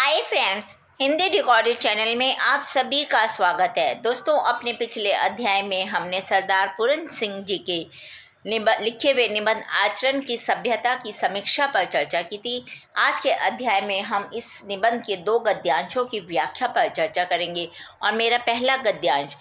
Hi friends, Hindi डिकॉर्डेड channel में आप सभी का स्वागत है। दोस्तों, अपने पिछले अध्याय में हमने सरदार पूरन सिंह जी के लिखे हुए निबंध आचरण की सभ्यता की समीक्षा पर चर्चा की थी। आज के अध्याय में हम इस निबंध के 2 गद्यांशों की व्याख्या पर चर्चा करेंगे और मेरा पहला गद्यांश,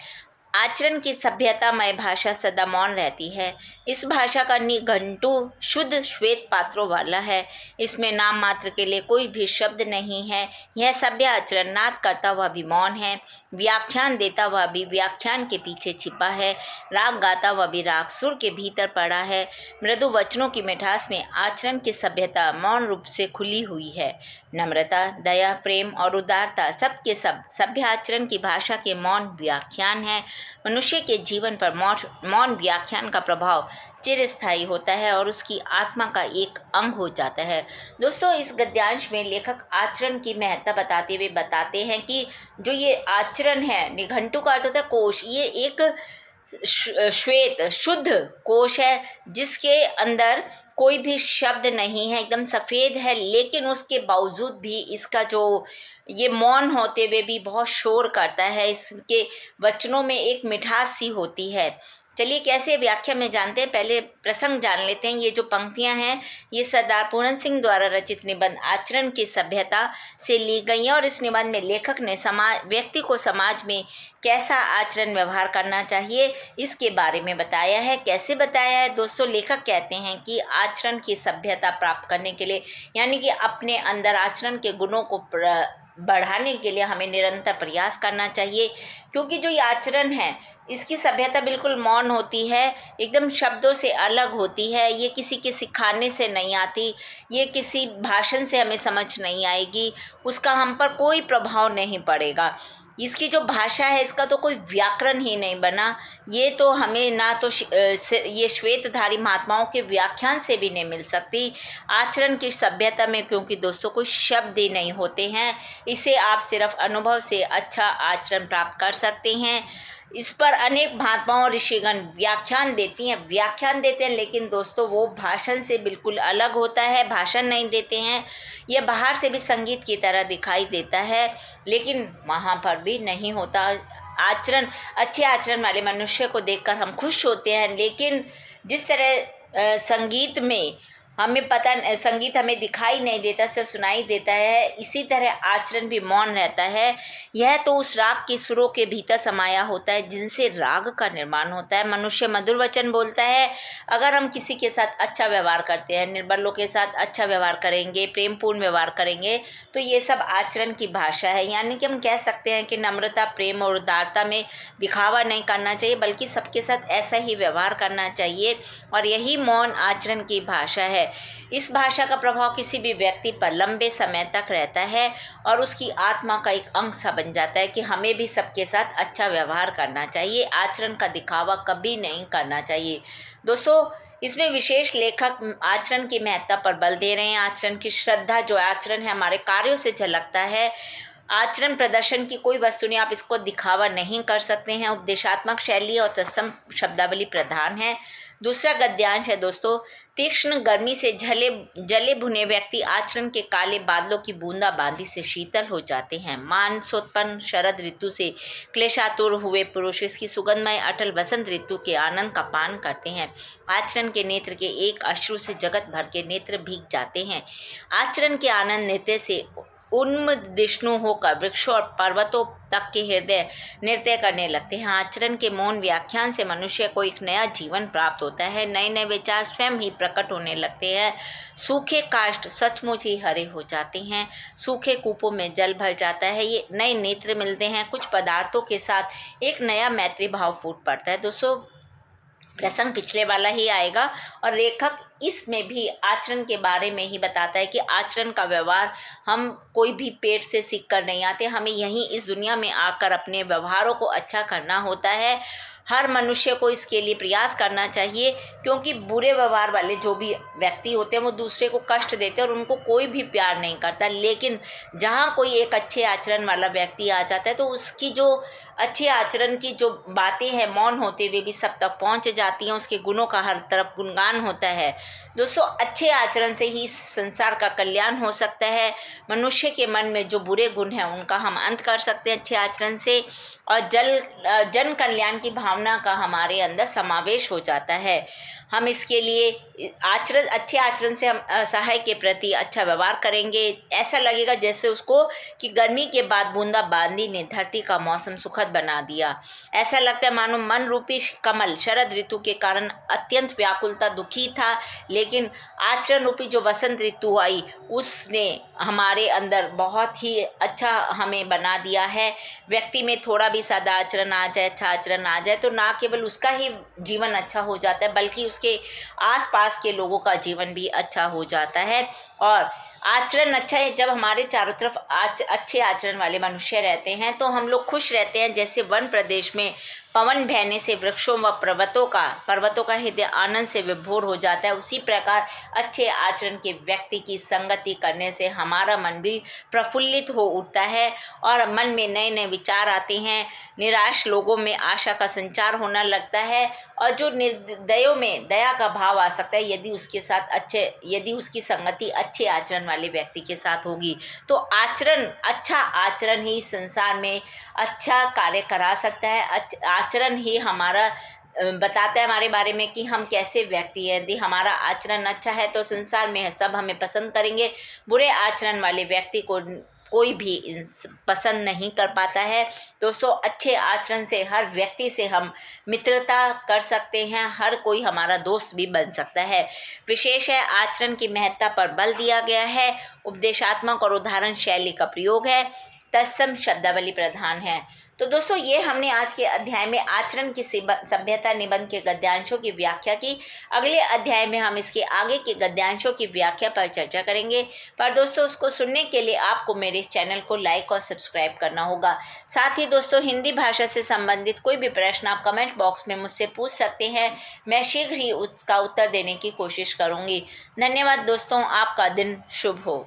आचरण की सभ्यतामय भाषा सदा मौन रहती है। इस भाषा का निघंटु शुद्ध श्वेत पात्रों वाला है। इसमें नाम मात्र के लिए कोई भी शब्द नहीं है। यह सभ्य आचरण नाद करता हुआ भी मौन है, व्याख्यान देता हुआ भी व्याख्यान के पीछे छिपा है, राग गाता हुआ भी राग सुर के भीतर पड़ा है। मृदु वचनों की मिठास में आचरण की सभ्यता मौन रूप से खुली हुई है। नम्रता, दया, प्रेम और उदारता सबके सब सभ्य आचरण की भाषा के मौन व्याख्यान है। मनुष्य के जीवन पर मौन व्याख्यान का प्रभाव चिरस्थायी होता है और उसकी आत्मा का एक अंग हो जाता है। दोस्तों, इस गद्यांश में लेखक आचरण की महत्ता बताते हुए बताते हैं कि जो ये आचरण है, निघंटु का अर्थ होता है कोश, ये एक श्वेत शुद्ध कोश है जिसके अंदर कोई भी शब्द नहीं है, एकदम सफ़ेद है, लेकिन उसके बावजूद भी इसका जो ये मौन होते हुए भी बहुत शोर करता है। इसके वचनों में एक मिठास सी होती है। चलिए कैसे व्याख्या में जानते हैं, पहले प्रसंग जान लेते हैं। ये जो पंक्तियां हैं ये सरदार पूरन सिंह द्वारा रचित निबंध आचरण की सभ्यता से ली गई हैं और इस निबंध में लेखक ने व्यक्ति को समाज में कैसा आचरण व्यवहार करना चाहिए इसके बारे में बताया है। कैसे बताया है दोस्तों? लेखक कहते हैं कि आचरण की सभ्यता प्राप्त करने के लिए, यानी कि अपने अंदर आचरण के गुणों को बढ़ाने के लिए हमें निरंतर प्रयास करना चाहिए, क्योंकि जो ये आचरण है इसकी सभ्यता बिल्कुल मौन होती है, एकदम शब्दों से अलग होती है। ये किसी के सिखाने से नहीं आती, ये किसी भाषण से हमें समझ नहीं आएगी, उसका हम पर कोई प्रभाव नहीं पड़ेगा। इसकी जो भाषा है इसका तो कोई व्याकरण ही नहीं बना। ये तो हमें ना तो ये श्वेतधारी महात्माओं के व्याख्यान से भी नहीं मिल सकती। आचरण की सभ्यता में क्योंकि दोस्तों कोई शब्द ही नहीं होते हैं, इसे आप सिर्फ अनुभव से अच्छा आचरण प्राप्त कर सकते हैं। इस पर अनेक महात्माओं और ऋषिगण व्याख्यान देते हैं, लेकिन दोस्तों वो भाषण से बिल्कुल अलग होता है, भाषण नहीं देते हैं। यह बाहर से भी संगीत की तरह दिखाई देता है, लेकिन वहाँ पर भी नहीं होता। अच्छे आचरण वाले मनुष्य को देखकर हम खुश होते हैं, लेकिन जिस तरह संगीत में संगीत हमें दिखाई नहीं देता, सिर्फ सुनाई देता है, इसी तरह आचरण भी मौन रहता है। यह तो उस राग के सुरों के भीतर समाया होता है जिनसे राग का निर्माण होता है। मनुष्य मधुर वचन बोलता है। अगर हम किसी के साथ अच्छा व्यवहार करते हैं, निर्बलों के साथ अच्छा व्यवहार करेंगे, प्रेमपूर्ण व्यवहार करेंगे, तो ये सब आचरण की भाषा है। यानी कि हम कह सकते हैं कि नम्रता, प्रेम और उदारता में दिखावा नहीं करना चाहिए, बल्कि सबके साथ ऐसा ही व्यवहार करना चाहिए, और यही मौन आचरण की भाषा है। इस भाषा का प्रभाव किसी भी व्यक्ति पर लंबे समय तक रहता है और उसकी आत्मा का एक अंग सा बन जाता है कि हमें भी सबके साथ अच्छा व्यवहार करना चाहिए, आचरण का दिखावा कभी नहीं करना चाहिए। दोस्तों, इसमें विशेष लेखक आचरण की महत्ता पर बल दे रहे हैं। आचरण की श्रद्धा, जो आचरण है हमारे कार्यों से झलकता है। आचरण प्रदर्शन की कोई वस्तु नहीं, आप इसको दिखावा नहीं कर सकते हैं। उपदेशात्मक शैली और तत्सम शब्दावली प्रधान है। दूसरा गद्यांश है दोस्तों, तीक्ष्ण गर्मी से जले भुने व्यक्ति आचरण के काले बादलों की बूंदाबांदी से शीतल हो जाते हैं। मानसोत्पन्न शरद ऋतु से क्लेशातुर हुए पुरुष इसकी सुगंधमय अटल वसंत ऋतु के आनंद का पान करते हैं। आचरण के नेत्र के एक अश्रु से जगत भर के नेत्र भीग जाते हैं। आचरण के आनंद नृत्य से उन्मदिष्णु होकर वृक्षों और पर्वतों तक के हृदय नृत्य करने लगते हैं। आचरण के मौन व्याख्यान से मनुष्य को एक नया जीवन प्राप्त होता है। नए नए विचार स्वयं ही प्रकट होने लगते हैं। सूखे काष्ठ सचमुच ही हरे हो जाते हैं। सूखे कूपों में जल भर जाता है। ये नए नेत्र मिलते हैं। कुछ पदार्थों के साथ एक नया मैत्री भाव फूट पड़ता है। दोस्तों, प्रसंग पिछले वाला ही आएगा और लेखक इसमें भी आचरण के बारे में ही बताता है कि आचरण का व्यवहार हम कोई भी पेट से सीख कर नहीं आते, हमें यहीं इस दुनिया में आकर अपने व्यवहारों को अच्छा करना होता है। हर मनुष्य को इसके लिए प्रयास करना चाहिए, क्योंकि बुरे व्यवहार वाले जो भी व्यक्ति होते हैं वो दूसरे को कष्ट देते हैं और उनको कोई भी प्यार नहीं करता। लेकिन जहाँ कोई एक अच्छे आचरण वाला व्यक्ति आ जाता है तो उसकी जो अच्छे आचरण की जो बातें हैं मौन होते हुए भी सब तक पहुँच जाती हैं। उसके गुणों का हर तरफ गुणगान होता है। दोस्तों, अच्छे आचरण से ही संसार का कल्याण हो सकता है। मनुष्य के मन में जो बुरे गुण हैं उनका हम अंत कर सकते हैं अच्छे आचरण से, और जन कल्याण की भावना का हमारे अंदर समावेश हो जाता है। हम इसके लिए अच्छे आचरण से हम असहाय के प्रति अच्छा व्यवहार करेंगे। ऐसा लगेगा जैसे उसको कि गर्मी के बाद बूंदाबांदी ने धरती का मौसम सुखद बना दिया। ऐसा लगता है मानो मन रूपी कमल शरद ऋतु के कारण अत्यंत व्याकुलता दुखी था, लेकिन आचरण रूपी जो वसंत ऋतु आई उसने हमारे अंदर बहुत ही अच्छा हमें बना दिया है। व्यक्ति में थोड़ा भी सदाचरण आ जाए, अच्छा आचरण आ जाए, तो ना केवल उसका ही जीवन अच्छा हो जाता है बल्कि उसके आसपास के लोगों का जीवन भी अच्छा हो जाता है। और आचरण अच्छा है जब हमारे चारों तरफ अच्छे आचरण वाले मनुष्य रहते हैं तो हम लोग खुश रहते हैं। जैसे वन प्रदेश में पवन बहने से वृक्षों व पर्वतों का हृदय आनंद से विभोर हो जाता है, उसी प्रकार अच्छे आचरण के व्यक्ति की संगति करने से हमारा मन भी प्रफुल्लित हो उठता है और मन में नए नए विचार आते हैं। निराश लोगों में आशा का संचार होने लगता है और जो निर्दयों में दया का भाव आ सकता है यदि उसकी संगति अच्छे आचरण वाले व्यक्ति के साथ होगी। तो अच्छा आचरण ही संसार में अच्छा कार्य करा सकता है। आचरण ही हमारा बताता है हमारे बारे में कि हम कैसे व्यक्ति हैं। यदि हमारा आचरण अच्छा है तो संसार में सब हमें पसंद करेंगे। बुरे आचरण वाले व्यक्ति को कोई भी पसंद नहीं कर पाता है। दोस्तों, अच्छे आचरण से हर व्यक्ति से हम मित्रता कर सकते हैं, हर कोई हमारा दोस्त भी बन सकता है। विशेष है आचरण की महत्ता पर बल दिया गया है। उपदेशात्मक और उदाहरण शैली का प्रयोग है। तत्सम शब्दावली प्रधान है। तो दोस्तों, ये हमने आज के अध्याय में आचरण की सभ्यता निबंध के गद्यांशों की व्याख्या की। अगले अध्याय में हम इसके आगे के गद्यांशों की व्याख्या पर चर्चा करेंगे। पर दोस्तों, उसको सुनने के लिए आपको मेरे इस चैनल को लाइक और सब्सक्राइब करना होगा। साथ ही दोस्तों, हिंदी भाषा से संबंधित कोई भी प्रश्न आप कमेंट बॉक्स में मुझसे पूछ सकते हैं। मैं शीघ्र ही उसका उत्तर देने की कोशिश करूँगी। धन्यवाद दोस्तों, आपका दिन शुभ हो।